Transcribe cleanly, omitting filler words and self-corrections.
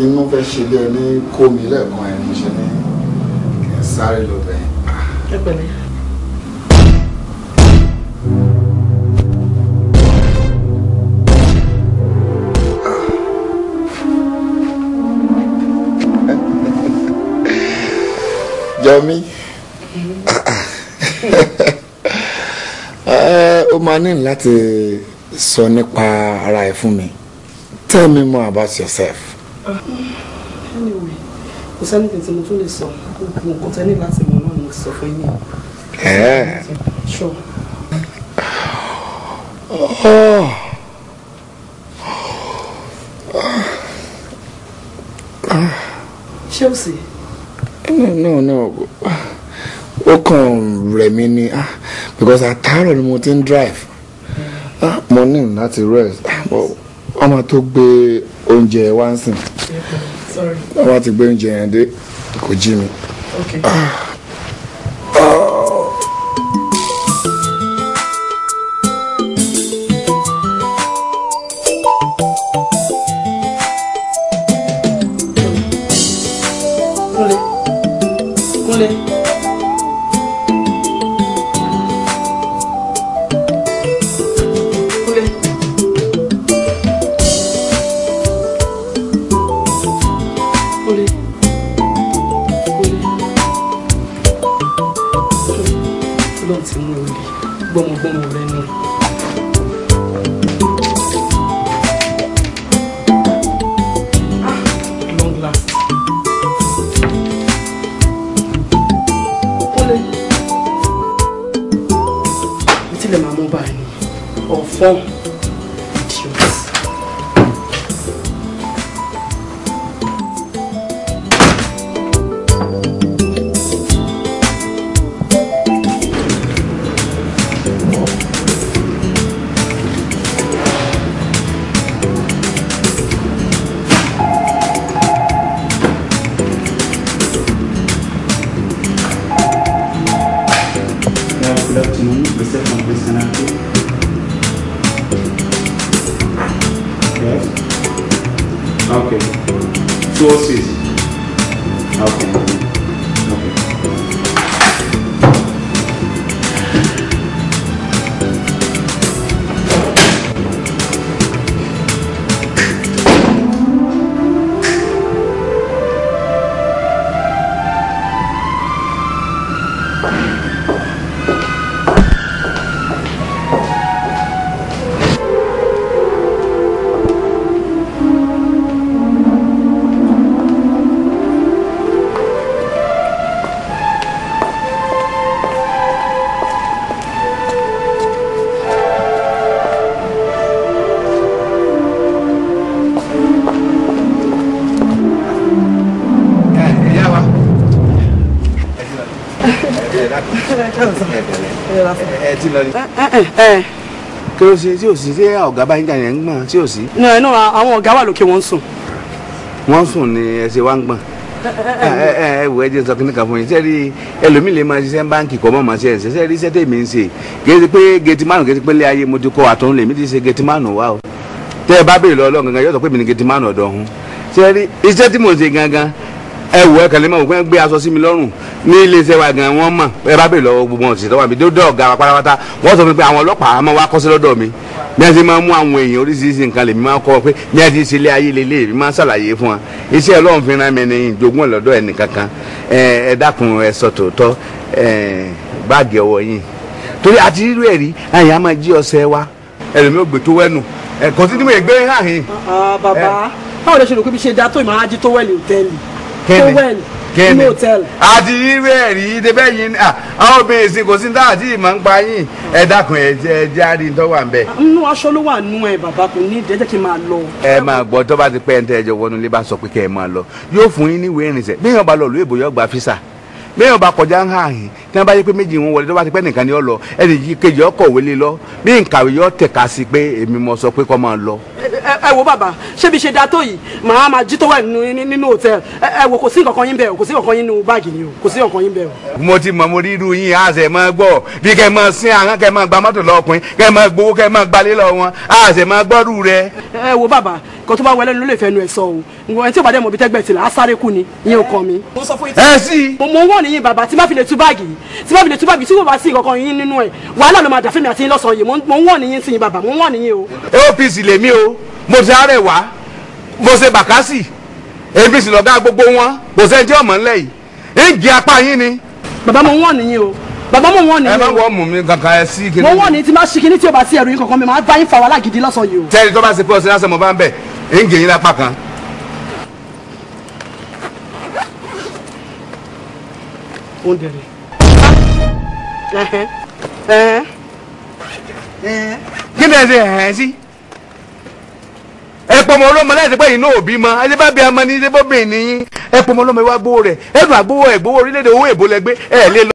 Inú fẹ́ ṣe bí ẹni kó mi lẹ́ẹ̀kan ẹ̀ mo ṣe ní kí n sáré lọ bẹ̀. Ẹ pẹ̀lẹ́. Jọmí ó máa ní láti sọ nípa ara ẹ̀ fún mi. Tell me more about yourself. Anyway, kò sẹ́ni tí mo tún lè sọ kò tẹ́ni láti mọ̀ náà ní sọ fún yín. Sure. Ṣé o sì? No. Ó kàn rẹ̀ mí ni because àtàárọ̀ ni mo ti ń drive. Mo ní láti rest. Wọ́n máa tó gbé oúnjẹ wá ń sìn. Sorry. Wọ́n máa ti gbé oúnjẹ yẹn dé kò jí mi. Okay. Kúnlé. Gbọmọgbọmọ rẹ nù. Long last. Kúnlé. Ìtìlẹ̀ máa mú báyìí ni. Ọ̀fọ́n. Idiot. Okay. 206. Okay. Kí ló ṣe tí ò sí ṣé ọ̀gá bá ń jà yẹn ń gbọ̀n tí ò sí. No, àwọn ọ̀gá wà lókè wọ́n sùn. Wọ́n sùn ni ẹ ṣe wá ń gbọ̀n. Ẹ wò ẹ jẹ́ sọ kí ní kan fún yín sẹ́ẹ̀rí ẹlòmíì lè máa ṣiṣẹ́ báńkì kọ́ mọ́ máa ṣe ẹ̀ṣẹ̀ sẹ́ẹ̀rí iṣẹ́ tèmi ń ṣe gẹ́gẹ́ pé gẹ̀tìmánù gẹ́gẹ́ pé lé ayé mo ti kọ́ àtọ̀hún lèmi ti ṣe gẹ̀tìmánù wá o. Tẹ́ ẹ bá béèrè lọ ọlọ́run gangan yóò sọ pé mi ni gẹ̀tìmánù ọ̀dọ̀ ọ̀hún. Sẹ́ẹ̀rí iṣẹ́ tí mo ṣe gangan ẹ wò ẹ kàn lè mọ̀ wọ́n gbé aṣọ sí mi lọ́rùn ní iléeṣẹ́ wa gan wọ́n mọ̀ ẹ bá béèrè lọ́wọ́ gbogbo wọn òṣìṣẹ́ wa mi dódò ọ̀gá wa pátápátá wọ́n sọ fún mi pé àwọn ọlọ́pàá máa wá kọ́sí lọ́dọ̀ mi bí wọ́n ti máa mú àwọn èèyàn oríṣiríṣi nǹkan lèmi máa kọ́ pé bí wọ́n ti ṣe ilé ayé lélẹ̀ mi máa ṣàlàyé fún wa iṣẹ́ ọlọ́run fi rán mi ní ìjogún ọ̀lọ́dọ̀ ẹnì kankan ẹ dákun ẹ sọ tòótọ́ báàgì ọwọ́ yín torí àti rírú ẹ̀rí àyà máa jí ọṣẹ wa ẹlòmí ò gbé tó wẹ́nu ẹ̀kọ́ tí mo gbé hàn yín. Bàbá báwo lè ṣe rò pé bí ṣe dá tó ìmọ̀ ají tó wẹ̀lì hòtẹ́ẹ̀lì nínú hòtẹ́ẹ̀lì. àti irú ẹ̀rí débẹ̀ yín àwọn obìnrin ìsìn kò sí ní táwọn àti ìmọ̀ ń pa yín ẹ dákun ẹ jáde tó wà ń bẹ̀. nínú aṣọ ló wà nú ẹ bàbá kò ní ìdẹ́jẹ́ kí n máa lọ. ẹ máa gbọ́ tó bá ti pẹ́ ń tẹ́ ẹjọ́ wọnú ilé bá sọ pé kẹ́ ẹ máa lọ yóò fún yín níwèé ìrìnsẹ̀ bí èèyàn bá lọ lóye bòyọ́ gba físà bí èèyàn bá kọjá ń hàn yín tí wọ́n bá yẹ pé méjì wọn wọlé tó bá ti pẹ́ nìkan ni ó lọ ẹnì yìí kejì ọkọ̀ wọlé lọ bí nkàwé yọ tẹ̀ka sí pé èmi mo sọ pé kó máa lọ. ẹ wo bàbá ṣé bí ṣe da tó yìí màá máa jí tó wà nínú hòtẹ́ẹ̀lì ẹ wo kò sí nǹkan kan yín bẹ́ẹ̀ o kò sí nǹkan kan yín nínú báàgì ni o kò sí nǹkan kan yín bẹ́ẹ̀ o. mo ti mọ̀ mo rí irú yín àṣẹ máa gbọ́ bí kẹ́ máa sin àrán kẹ́ máa gba mọ́tò lọ ọkùnrin kẹ́ máa gbowó kẹ́ máa gbalé lọ wọn àṣẹ máa gbọ́rù rẹ. ẹ wo bàbá kó tó bá wọlé ló lè fẹnu ẹ sọ o ẹni tí ò bá dẹ̀ mọ̀ bí tẹ́gbẹ̀ tìlà á sáré kú ni ìyẹn ò kàn mí. mo sọ fún yín. ẹ sí. mo ń wọ̀n níyìn bàbá tí má fi lè tú báàgì tí kò bá sí ìkọ̀kan yín nínú ẹ̀ wàhálà ló máa dà fẹ́mi àti yín lọ́sàn-án yìí mo ń wọ̀n níyìn sí yín bàbá mo ń wọ̀n níyìn o. APC lèmi o mo ti àárẹ̀ wá mo ṣe bàkásì APC lọ́gá gbogbo wọn kò sẹ́ni tí ọmọ ńlẹ̀ yìí ń jẹ apá yín ni. bàbá mo ń wọ̀n níyìn o bàbá mo ń wọ̀n níyìn o. ẹ má wọ́n mú mi kankan ẹ sí kíní. mo ń wọ̀n ní tí má ṣí kíní tí ò bá sí ẹrù yín kankan mi máa bá yín fa wàhálà gidi lọ́sàn-án yìí o. tẹ́lẹ̀ tó bá ṣe pé ọ̀sẹ̀ lásán mo bá ń bẹ̀ ń gè yín lápá kan. ó ń dẹ̀rẹ̀. kí ni ẹ ṣe ẹ̀hẹ́ sí. ẹ pọ̀ mọ́ ọlọ́mọ láti pẹ́ yìí náà òbí mọ́ ẹ ṣe bá bí amọ́ ní ṣe bó bìn ní yín ẹ pọ̀ mọ́ ọlọ́mọ ìwà gbowó rẹ̀ ẹ dùn àgbowó ẹ̀ gbowó orílẹ̀-èdè owó èbó lẹ́gbẹ́ ẹ lé lọ.